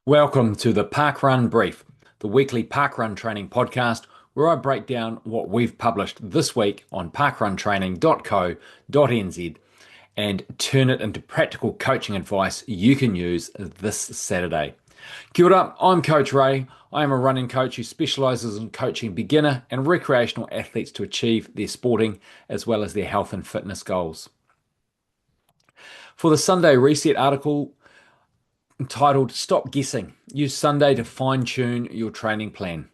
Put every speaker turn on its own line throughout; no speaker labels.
Welcome to the Parkrun Brief, the weekly parkrun training podcast where I break down what we've published this week on parkruntraining.co.nz and turn it into practical coaching advice you can use this Saturday. Kia ora, I'm Coach Ray. I am a running coach who specialises in coaching beginner and recreational athletes to achieve their sporting as well as their health and fitness goals. For the Sunday Reset article, entitled Stop Guessing, use Sunday to fine-tune your training plan.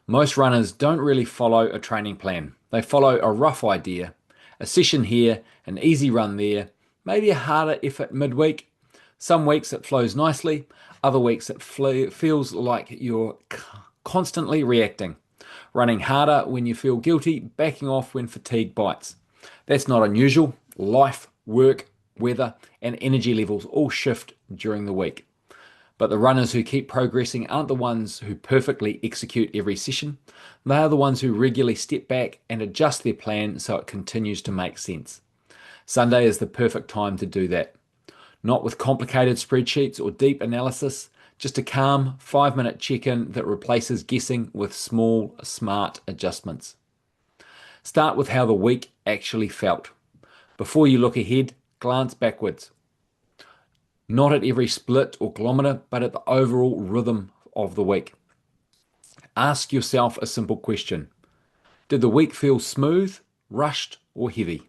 Most runners don't really follow a training plan. They follow a rough idea, a session here, an easy run there, maybe a harder effort midweek. Some weeks it flows nicely, other weeks it feels like you're constantly reacting, running harder when you feel guilty, backing off when fatigue bites. That's not unusual. Life, work, weather, and energy levels all shift during the week. But the runners who keep progressing aren't the ones who perfectly execute every session. They are the ones who regularly step back and adjust their plan so it continues to make sense. Sunday is the perfect time to do that. Not with complicated spreadsheets or deep analysis, just a calm 5-minute check-in that replaces guessing with small, smart adjustments. Start with how the week actually felt. Before you look ahead, glance backwards. Not at every split or kilometre, but at the overall rhythm of the week. Ask yourself a simple question. Did the week feel smooth, rushed, or heavy?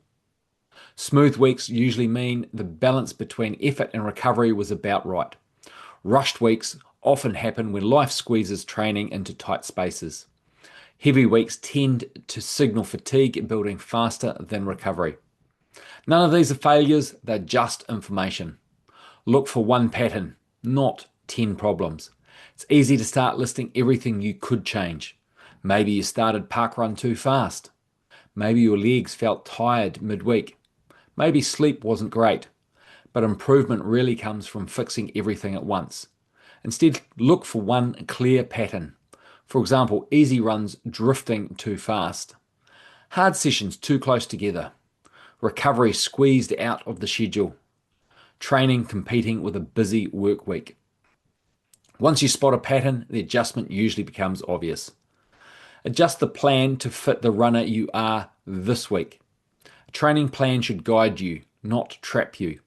Smooth weeks usually mean the balance between effort and recovery was about right. Rushed weeks often happen when life squeezes training into tight spaces. Heavy weeks tend to signal fatigue building faster than recovery. None of these are failures, they're just information. Look for one pattern, not 10 problems. It's easy to start listing everything you could change. Maybe you started parkrun too fast. Maybe your legs felt tired midweek. Maybe sleep wasn't great. But improvement really comes from fixing everything at once. Instead, look for one clear pattern. For example, easy runs drifting too fast. Hard sessions too close together. Recovery squeezed out of the schedule. Training competing with a busy work week. Once you spot a pattern, the adjustment usually becomes obvious. Adjust the plan to fit the runner you are this week. A training plan should guide you, not trap you.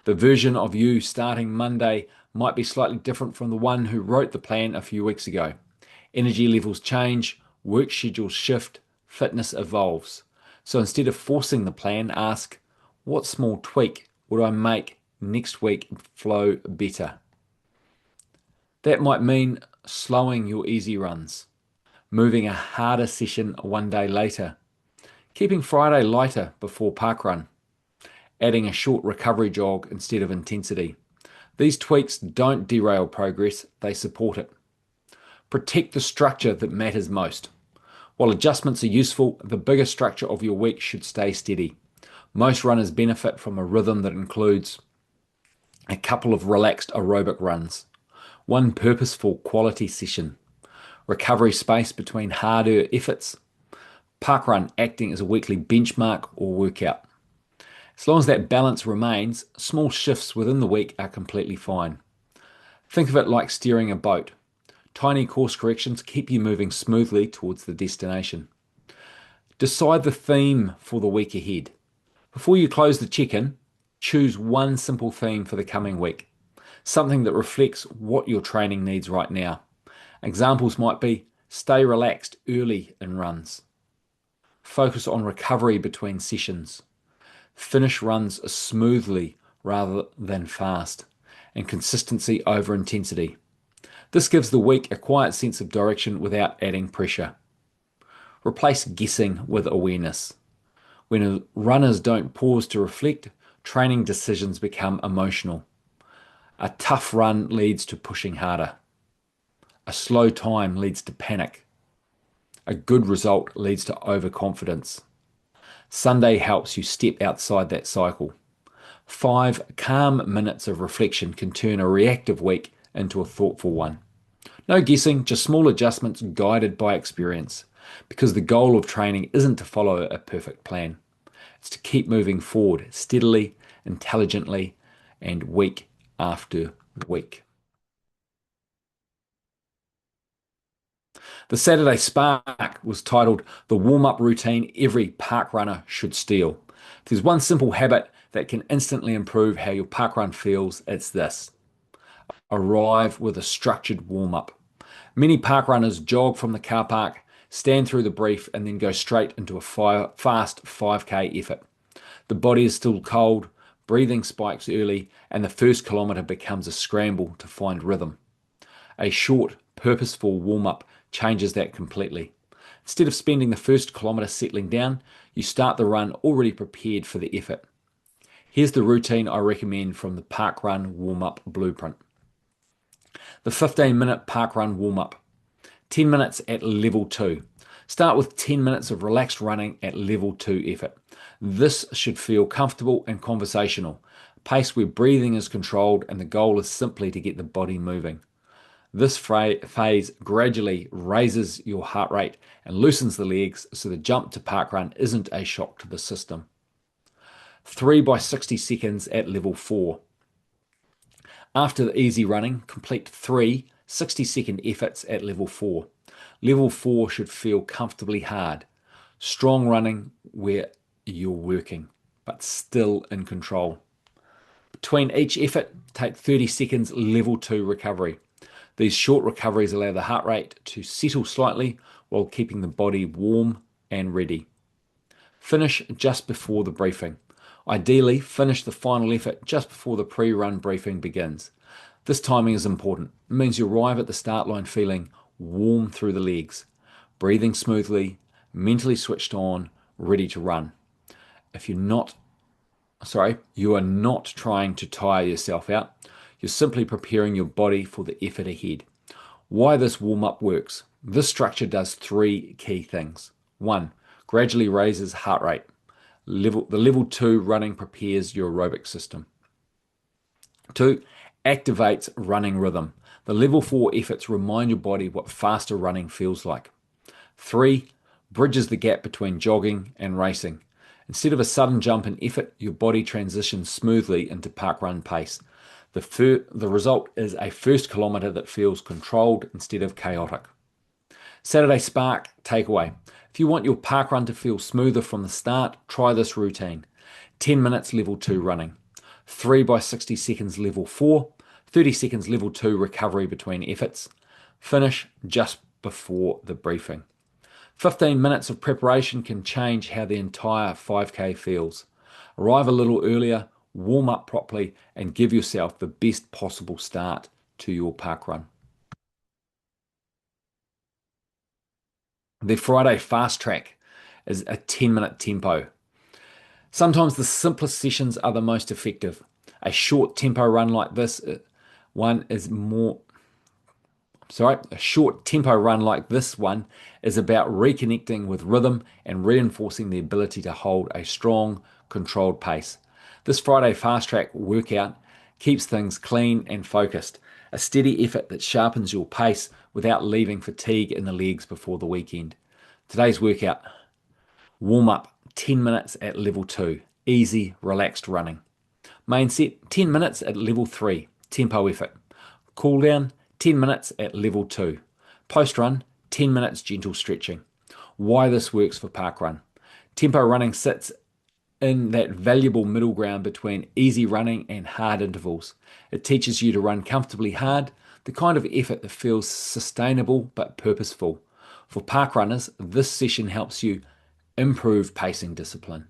The version of you starting Monday might be slightly different from the one who wrote the plan a few weeks ago. Energy levels change, work schedules shift, fitness evolves. So instead of forcing the plan, ask, what small tweak would I make next week flow better? That might mean slowing your easy runs, moving a harder session one day later, keeping Friday lighter before parkrun, adding a short recovery jog instead of intensity. These tweaks don't derail progress, they support it. Protect the structure that matters most. While adjustments are useful, the bigger structure of your week should stay steady. Most runners benefit from a rhythm that includes a couple of relaxed aerobic runs, one purposeful quality session, recovery space between harder efforts, parkrun acting as a weekly benchmark or workout. As long as that balance remains, small shifts within the week are completely fine. Think of it like steering a boat. Tiny course corrections keep you moving smoothly towards the destination. Decide the theme for the week ahead. Before you close the check-in, choose one simple theme for the coming week, something that reflects what your training needs right now. Examples might be stay relaxed early in runs, focus on recovery between sessions, finish runs smoothly rather than fast, and consistency over intensity. This gives the week a quiet sense of direction without adding pressure. Replace guessing with awareness. When runners don't pause to reflect, training decisions become emotional. A tough run leads to pushing harder. A slow time leads to panic. A good result leads to overconfidence. Sunday helps you step outside that cycle. 5 calm minutes of reflection can turn a reactive week into a thoughtful one. No guessing, just small adjustments guided by experience, because the goal of training isn't to follow a perfect plan. It's to keep moving forward steadily, intelligently, and week after week. The Saturday Spark was titled The Warm-Up Routine Every Park Runner Should Steal. If there's one simple habit that can instantly improve how your parkrun feels, it's this. Arrive with a structured warm-up. Many park runners jog from the car park, stand through the brief, and then go straight into a fast 5K effort. The body is still cold, breathing spikes early, and the first kilometre becomes a scramble to find rhythm. A short, purposeful warm-up changes that completely. Instead of spending the first kilometre settling down, you start the run already prepared for the effort. Here's the routine I recommend from the parkrun warm-up blueprint. The 15-minute parkrun warm-up. 10 minutes at level 2. Start with 10 minutes of relaxed running at level 2 effort. This should feel comfortable and conversational, a pace where breathing is controlled and the goal is simply to get the body moving. This phase gradually raises your heart rate and loosens the legs so the jump to parkrun isn't a shock to the system. 3 by 60 seconds at level 4. After the easy running, complete 3 60-second efforts at level 4. Level 4 should feel comfortably hard. Strong running where you're working, but still in control. Between each effort, take 30 seconds level 2 recovery. These short recoveries allow the heart rate to settle slightly while keeping the body warm and ready. Finish just before the briefing. Ideally, finish the final effort just before the pre-run briefing begins. This timing is important. It means you arrive at the start line feeling warm through the legs, breathing smoothly, mentally switched on, ready to run. If you are not trying to tire yourself out. You're simply preparing your body for the effort ahead. Why this warm-up works. This structure does 3 key things. 1. Gradually raises heart rate. The level 2 running prepares your aerobic system. 2. Activates running rhythm. The level 4 efforts remind your body what faster running feels like. 3. Bridges the gap between jogging and racing. Instead of a sudden jump in effort, your body transitions smoothly into parkrun pace. The result is a first kilometre that feels controlled instead of chaotic. Saturday Spark takeaway. If you want your parkrun to feel smoother from the start, try this routine. 10 minutes level 2 running. 3 by 60 seconds level 4. 30 seconds level 2 recovery between efforts. Finish just before the briefing. 15 minutes of preparation can change how the entire 5K feels. Arrive a little earlier, warm up properly, and give yourself the best possible start to your parkrun. The Friday fast track is a 10-minute tempo. Sometimes the simplest sessions are the most effective. A short tempo run like this one is about reconnecting with rhythm and reinforcing the ability to hold a strong, controlled pace. This Friday fast track workout keeps things clean and focused, a steady effort that sharpens your pace without leaving fatigue in the legs before the weekend. Today's workout, warm up 10 minutes at level 2, easy, relaxed running. Main set, 10 minutes at level 3, tempo effort. Cool down, 10 minutes at level 2. Post run, 10 minutes gentle stretching. Why this works for parkrun. Tempo running sits in that valuable middle ground between easy running and hard intervals. It teaches you to run comfortably hard, the kind of effort that feels sustainable but purposeful. For parkrunners, this session helps you improve pacing discipline,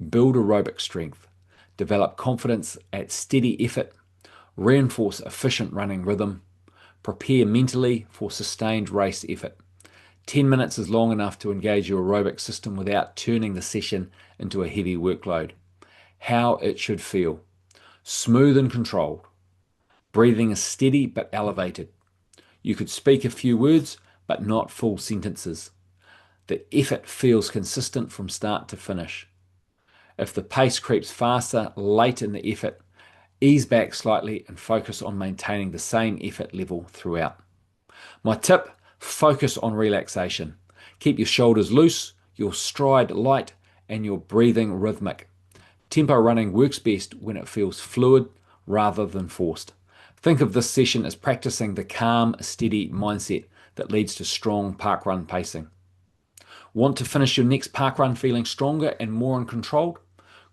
build aerobic strength, develop confidence at steady effort, reinforce efficient running rhythm, prepare mentally for sustained race effort. 10 minutes is long enough to engage your aerobic system without turning the session into a heavy workload. How it should feel. Smooth and controlled. Breathing is steady but elevated. You could speak a few words but not full sentences. The effort feels consistent from start to finish. If the pace creeps faster late in the effort, ease back slightly and focus on maintaining the same effort level throughout. My tip, focus on relaxation. Keep your shoulders loose, your stride light, and your breathing rhythmic. Tempo running works best when it feels fluid rather than forced. Think of this session as practicing the calm, steady mindset that leads to strong parkrun pacing. Want to finish your next parkrun feeling stronger and more in control?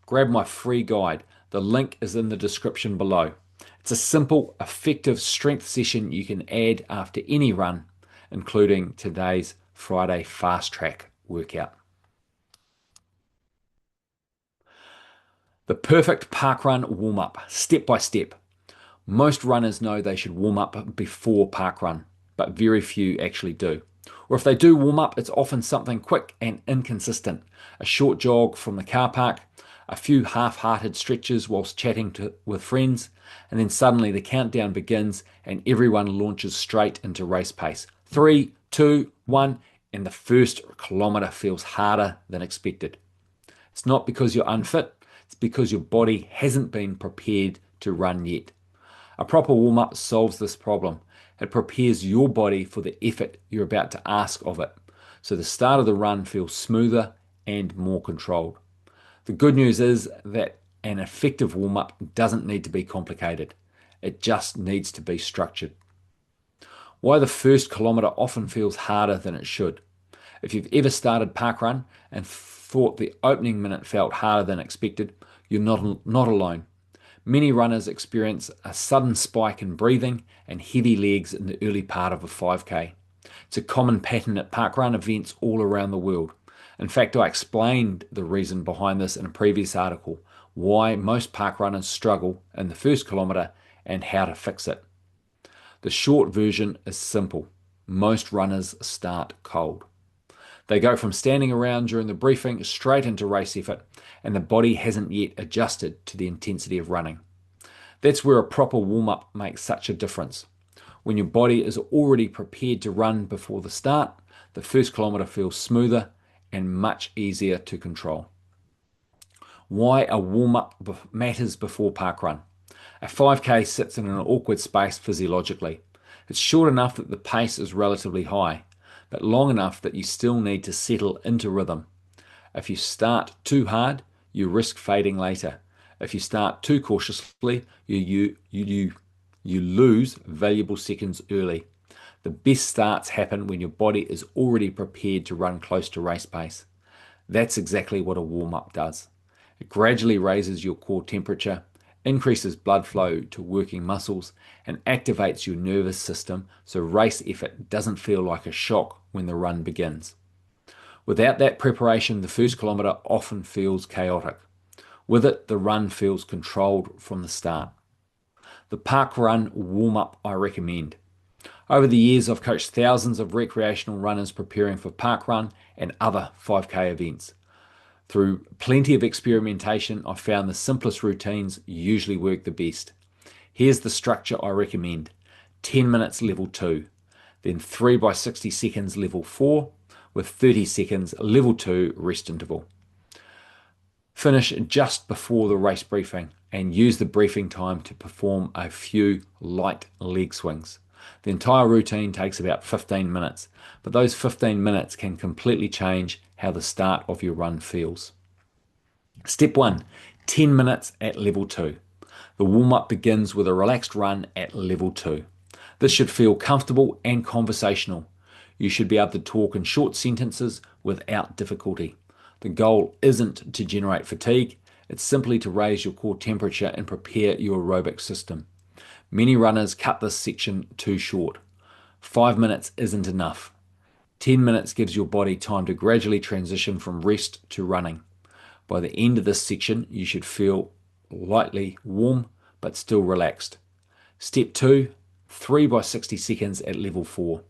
Grab my free guide. The link is in the description below. It's a simple, effective strength session you can add after any run, including today's Friday fast track workout. The perfect parkrun warm-up, step by step. Most runners know they should warm up before parkrun, but very few actually do. Or if they do warm up, it's often something quick and inconsistent. A short jog from the car park, a few half-hearted stretches whilst chatting with friends, and then suddenly the countdown begins and everyone launches straight into race pace. 3, 2, 1, and the first kilometre feels harder than expected. It's not because you're unfit, it's because your body hasn't been prepared to run yet. A proper warm-up solves this problem. It prepares your body for the effort you're about to ask of it, so the start of the run feels smoother and more controlled. The good news is that an effective warm-up doesn't need to be complicated. It just needs to be structured. Why the first kilometre often feels harder than it should. If you've ever started parkrun and thought the opening minute felt harder than expected, you're not alone. Many runners experience a sudden spike in breathing and heavy legs in the early part of a 5K. It's a common pattern at parkrun events all around the world. In fact, I explained the reason behind this in a previous article, why most parkrunners struggle in the first kilometre and how to fix it. The short version is simple. Most runners start cold. They go from standing around during the briefing straight into race effort, and the body hasn't yet adjusted to the intensity of running. That's where a proper warm-up makes such a difference. When your body is already prepared to run before the start, the first kilometre feels smoother and much easier to control. Why a warm-up matters before parkrun. A 5K sits in an awkward space physiologically. It's short enough that the pace is relatively high, but long enough that you still need to settle into rhythm. If you start too hard, you risk fading later. If you start too cautiously, you lose valuable seconds early. The best starts happen when your body is already prepared to run close to race pace. That's exactly what a warm-up does. It gradually raises your core temperature, increases blood flow to working muscles, and activates your nervous system so race effort doesn't feel like a shock when the run begins. Without that preparation, the first kilometre often feels chaotic. With it, the run feels controlled from the start. The parkrun warm-up I recommend. Over the years, I've coached thousands of recreational runners preparing for parkrun and other 5K events. Through plenty of experimentation, I've found the simplest routines usually work the best. Here's the structure I recommend. 10 minutes level 2, then 3 by 60 seconds level 4, with 30 seconds level 2 rest interval. Finish just before the race briefing and use the briefing time to perform a few light leg swings. The entire routine takes about 15 minutes, but those 15 minutes can completely change how the start of your run feels. Step 1, 10 minutes at level 2. The warm-up begins with a relaxed run at level 2. This should feel comfortable and conversational. You should be able to talk in short sentences without difficulty. The goal isn't to generate fatigue, it's simply to raise your core temperature and prepare your aerobic system. Many runners cut this section too short. 5 minutes isn't enough. 10 minutes gives your body time to gradually transition from rest to running. By the end of this section, you should feel lightly warm but still relaxed. Step 2, 3 by 60 seconds at level 4.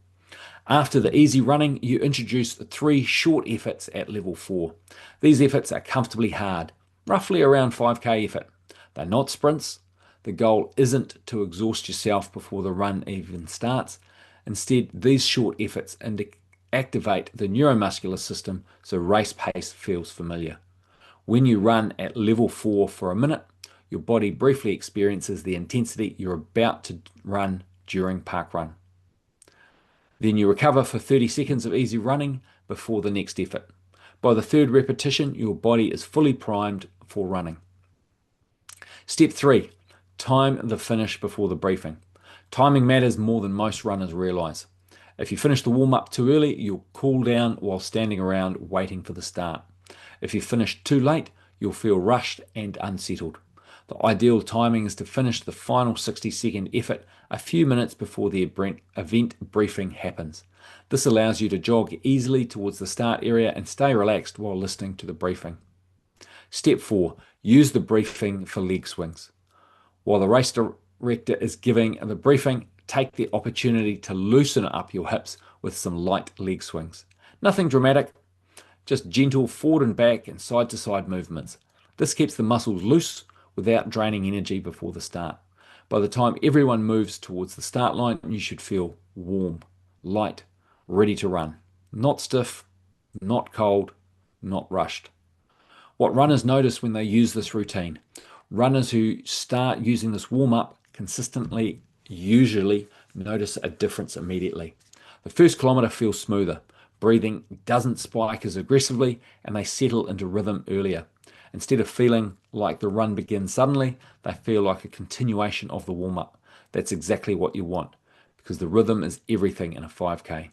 After the easy running, you introduce 3 short efforts at level 4. These efforts are comfortably hard, roughly around 5K effort. They're not sprints. The goal isn't to exhaust yourself before the run even starts. Instead, these short efforts activate the neuromuscular system so race pace feels familiar. When you run at level 4 for a minute, your body briefly experiences the intensity you're about to run during parkrun. Then you recover for 30 seconds of easy running before the next effort. By the 3rd repetition, your body is fully primed for running. Step 3, time the finish before the briefing. Timing matters more than most runners realise. If you finish the warm up too early, you'll cool down while standing around waiting for the start. If you finish too late, you'll feel rushed and unsettled. The ideal timing is to finish the final 60-second effort a few minutes before the event briefing happens. This allows you to jog easily towards the start area and stay relaxed while listening to the briefing. Step 4. Use the briefing for leg swings. While the race director is giving the briefing, take the opportunity to loosen up your hips with some light leg swings. Nothing dramatic, just gentle forward and back and side to side movements. This keeps the muscles loose without draining energy before the start. By the time everyone moves towards the start line, you should feel warm, light, ready to run. Not stiff, not cold, not rushed. What runners notice when they use this routine? Runners who start using this warm up consistently usually notice a difference immediately. The first kilometre feels smoother, breathing doesn't spike as aggressively, and they settle into rhythm earlier. Instead of feeling like the run begins suddenly, they feel like a continuation of the warm up. That's exactly what you want, because the rhythm is everything in a 5K.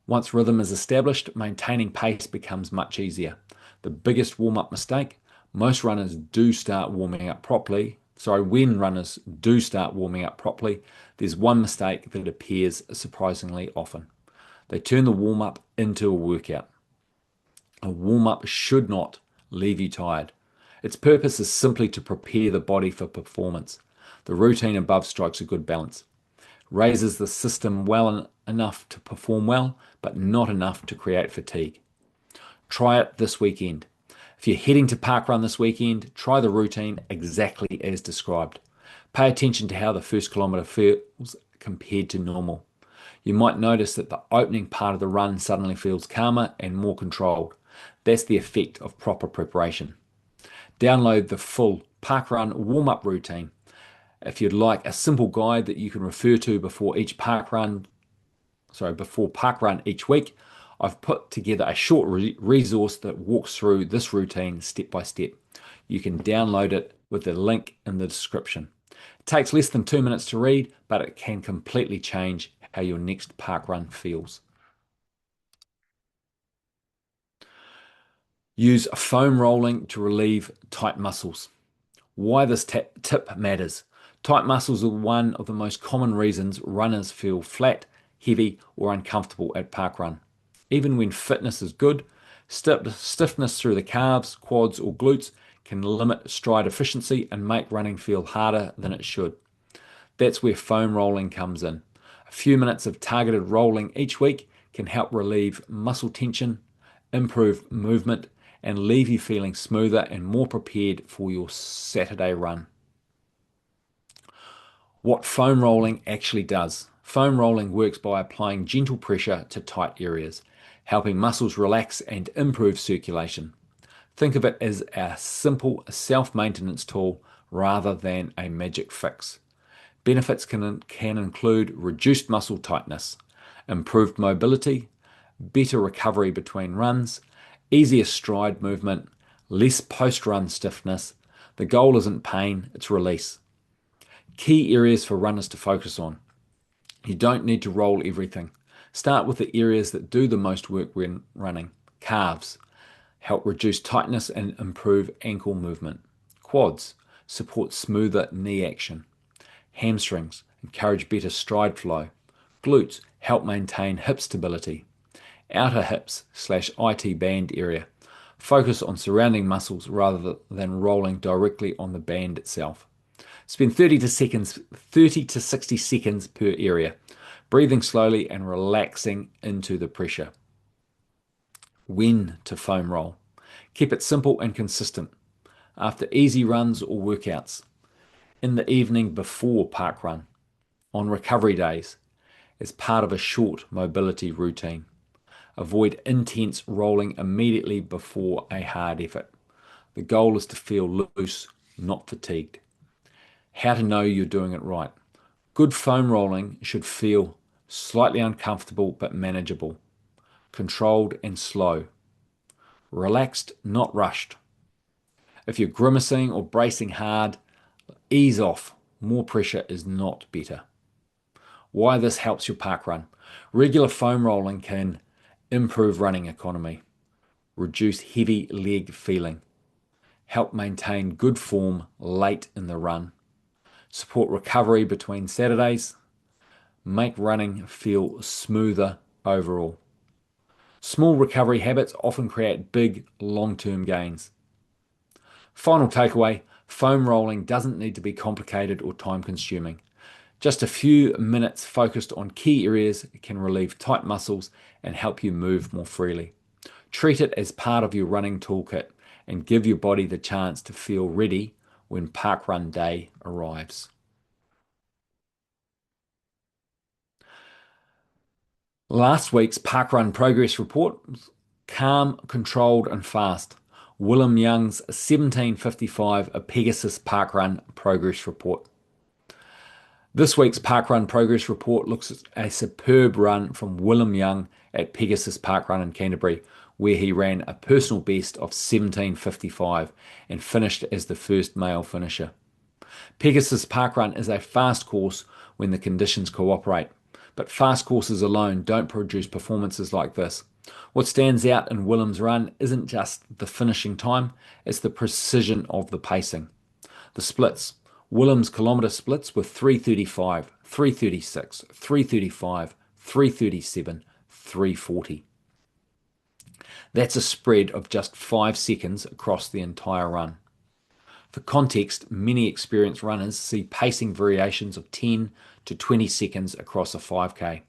Once rhythm is established, maintaining pace becomes much easier. The biggest warm-up mistake, most runners do start warming up properly. When runners do start warming up properly, there's one mistake that appears surprisingly often. They turn the warm-up into a workout. A warm-up should not leave you tired. Its purpose is simply to prepare the body for performance. The routine above strikes a good balance. Raises the system well enough to perform well, but not enough to create fatigue. Try it this weekend. If you're heading to parkrun this weekend, try the routine exactly as described. Pay attention to how the first kilometre feels compared to normal. You might notice that the opening part of the run suddenly feels calmer and more controlled. That's the effect of proper preparation. Download the full parkrun warm-up routine. If you'd like a simple guide that you can refer to before parkrun each week, I've put together a short resource that walks through this routine step by step. You can download it with the link in the description. It takes less than 2 minutes to read, but it can completely change how your next parkrun feels. Use foam rolling to relieve tight muscles. Why this tip matters. Tight muscles are one of the most common reasons runners feel flat, heavy, or uncomfortable at parkrun. Even when fitness is good, stiffness through the calves, quads, or glutes can limit stride efficiency and make running feel harder than it should. That's where foam rolling comes in. A few minutes of targeted rolling each week can help relieve muscle tension, improve movement, and leave you feeling smoother and more prepared for your Saturday run. What foam rolling actually does. Foam rolling works by applying gentle pressure to tight areas, helping muscles relax and improve circulation. Think of it as a simple self-maintenance tool rather than a magic fix. Benefits can include reduced muscle tightness, improved mobility, better recovery between runs, easier stride movement, less post-run stiffness. The goal isn't pain, it's release. Key areas for runners to focus on. You don't need to roll everything. Start with the areas that do the most work when running. Calves help reduce tightness and improve ankle movement. Quads support smoother knee action. Hamstrings encourage better stride flow. Glutes help maintain hip stability. Outer hips/IT band area. Focus on surrounding muscles rather than rolling directly on the band itself. Spend 30 to 60 seconds per area, breathing slowly and relaxing into the pressure. When to foam roll. Keep it simple and consistent. After easy runs or workouts. In the evening before parkrun. On recovery days. As part of a short mobility routine. Avoid intense rolling immediately before a hard effort. The goal is to feel loose, not fatigued. How to know you're doing it right. Good foam rolling should feel slightly uncomfortable but manageable. Controlled and slow. Relaxed, not rushed. If you're grimacing or bracing hard, ease off. More pressure is not better. Why this helps your park run. Regular foam rolling can improve running economy, reduce heavy leg feeling, help maintain good form late in the run, support recovery between Saturdays, make running feel smoother overall. Small recovery habits often create big long-term gains. Final takeaway, foam rolling doesn't need to be complicated or time-consuming. Just a few minutes focused on key areas can relieve tight muscles and help you move more freely. Treat it as part of your running toolkit and give your body the chance to feel ready when parkrun day arrives. Last week's parkrun progress report was calm, controlled and fast. Willem Young's 17:55 a Pegasus parkrun progress report. This week's parkrun progress report looks at a superb run from Willem Young at Pegasus Parkrun in Canterbury, where he ran a personal best of 17:55 and finished as the first male finisher. Pegasus Parkrun is a fast course when the conditions cooperate, but fast courses alone don't produce performances like this. What stands out in Willem's run isn't just the finishing time, it's the precision of the pacing. The splits. Willem's kilometre splits were 3:35, 3:36, 3:35, 3:37, 3:40. That's a spread of just 5 seconds across the entire run. For context, many experienced runners see pacing variations of 10 to 20 seconds across a 5K.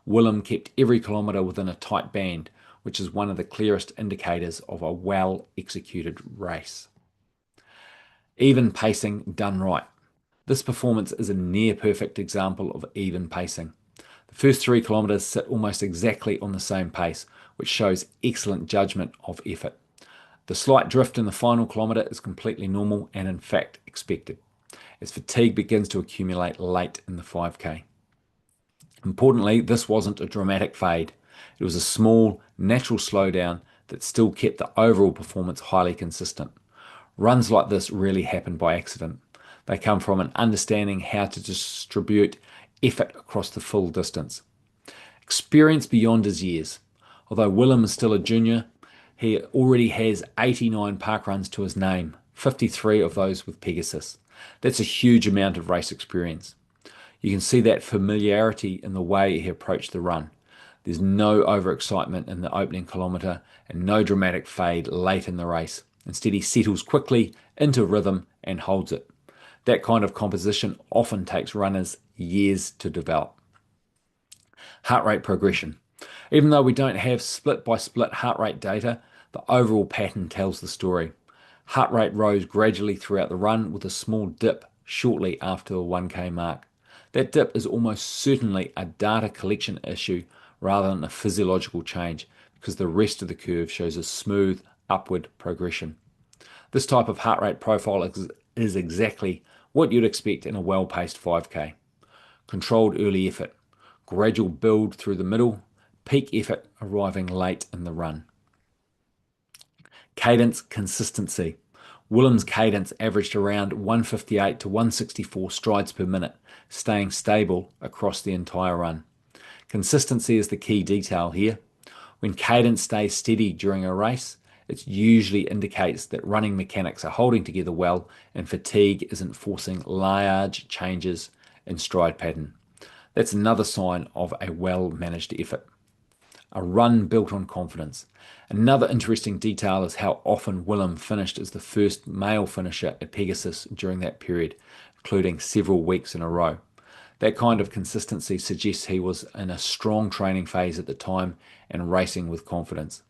Willem kept every kilometre within a tight band, which is one of the clearest indicators of a well-executed race. Even pacing done right. This performance is a near-perfect example of even pacing. The first 3 kilometres sit almost exactly on the same pace, which shows excellent judgment of effort. The slight drift in the final kilometre is completely normal and in fact expected, as fatigue begins to accumulate late in the 5K. Importantly, this wasn't a dramatic fade. It was a small, natural slowdown that still kept the overall performance highly consistent. Runs like this rarely happen by accident. They come from an understanding how to distribute effort across the full distance. Experience beyond his years. Although Willem is still a junior, he already has 89 parkruns to his name, 53 of those with Pegasus. That's a huge amount of race experience. You can see that familiarity in the way he approached the run. There's no overexcitement in the opening kilometre and no dramatic fade late in the race. Instead, he settles quickly into rhythm and holds it. That kind of composition often takes runners years to develop. Heart rate progression. Even though we don't have split-by-split heart rate data, the overall pattern tells the story. Heart rate rose gradually throughout the run with a small dip shortly after the 1K mark. That dip is almost certainly a data collection issue rather than a physiological change because the rest of the curve shows a smooth upward progression. This type of heart rate profile is exactly what you'd expect in a well-paced 5K. Controlled early effort, gradual build through the middle, peak effort arriving late in the run. Cadence consistency. Willem's cadence averaged around 158 to 164 strides per minute, staying stable across the entire run. Consistency is the key detail here. When cadence stays steady during a race, it usually indicates that running mechanics are holding together well and fatigue isn't forcing large changes in stride pattern. That's another sign of a well-managed effort. A run built on confidence. Another interesting detail is how often Willem finished as the first male finisher at Pegasus during that period, including several weeks in a row. That kind of consistency suggests he was in a strong training phase at the time and racing with confidence.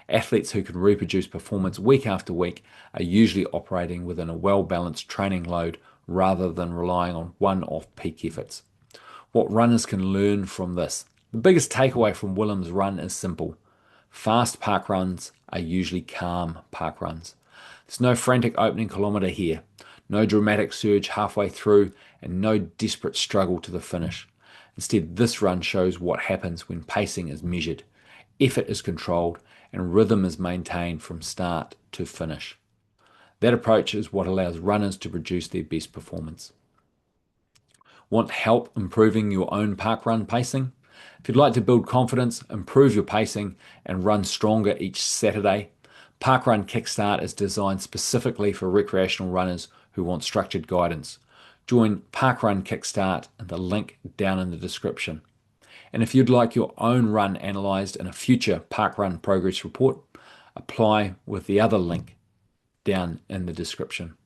Athletes who can reproduce performance week after week are usually operating within a well-balanced training load rather than relying on one-off peak efforts. What runners can learn from this? The biggest takeaway from Willem's run is simple. Fast park runs are usually calm park runs. There's no frantic opening kilometre here, no dramatic surge halfway through, and no desperate struggle to the finish. Instead, this run shows what happens when pacing is measured, effort is controlled, and rhythm is maintained from start to finish. That approach is what allows runners to produce their best performance. Want help improving your own parkrun pacing? If you'd like to build confidence, improve your pacing, and run stronger each Saturday, Parkrun Kickstart is designed specifically for recreational runners who want structured guidance. Join Parkrun Kickstart in the link down in the description. And if you'd like your own run analysed in a future Parkrun progress report, apply with the other link down in the description.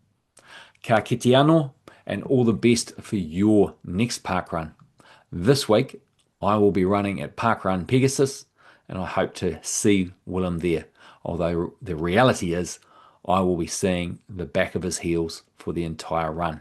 Ka kite anō, and all the best for your next parkrun. This week, I will be running at Parkrun Pegasus, and I hope to see Willem there. Although the reality is, I will be seeing the back of his heels for the entire run.